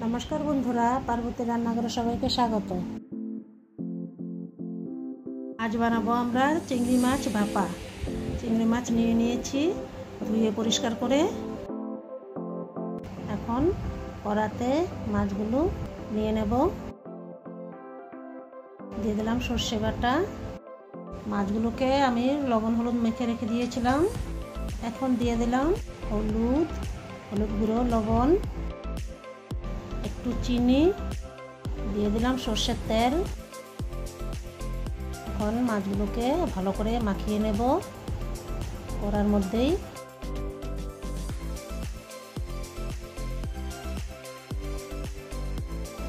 नमस्कार बंधुरा पार्वती रान्नाघरे सबाइके स्वागत। आज बानाबो आमरा चिंगड़ी माछ भापा। चिंगड़ी माछ निये नियेछि धुए परिष्कार करे। एखन कड़ाते माछगुलो निये नेब। दिये दिलाम सर्षे बाटा। माछगुलोके आमी लवण हलुद मेखे रेखे दियेछिलाम। एखन दिये दिलाम हलुद गुঁড়ো लवण एकटू चीनी दिए दिलाम सर्षेर तेल। এখন মাছগুলোকে ভালো করে মাখিয়ে নেব কড়ার মধ্যেই।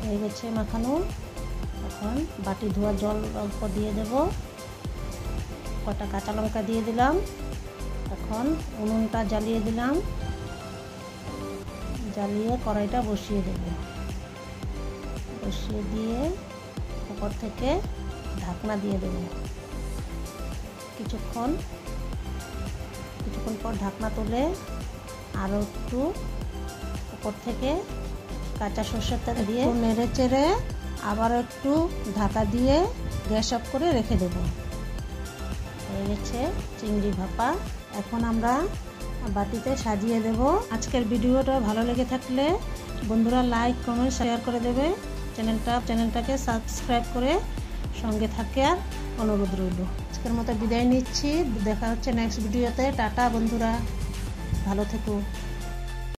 হয়ে গেছে মাখানো। এখন বাটি ধোয়া জল অল্প দিয়ে দেব। কটা কাঁচা লঙ্কা দিয়ে দিলাম। এখন উনুনটা জ্বালিয়ে দিলাম। জ্বালিয়ে কড়াইটা বসিয়ে দেব। বসিয়ে দিয়ে উপর থেকে ঢাকনা দিয়ে দেব। কিছুক্ষণ পর ঢাকনা তুলে আরও একটু উপর থেকে কাঁচা সরষের তেল দিয়ে নেড়ে চেড়ে আবার একটু ঢাকা দিয়ে গ্যাস অফ করে রেখে দেব। হয়ে গেছে চিংড়ি ভাপা। এখন আমরা বাটিতে সাজিয়ে দেব। আজকের ভিডিওটা ভালো লেগে থাকলে বন্ধুরা লাইক কমেন্ট শেয়ার করে দেবে। চ্যানেলটাকে সাবস্ক্রাইব করে সঙ্গে থাকার অনুরোধ রইল। আজকের মতো বিদায় নিচ্ছি। দেখা হচ্ছে নেক্সট ভিডিওতে। টাটা বন্ধুরা, ভালো থেকো।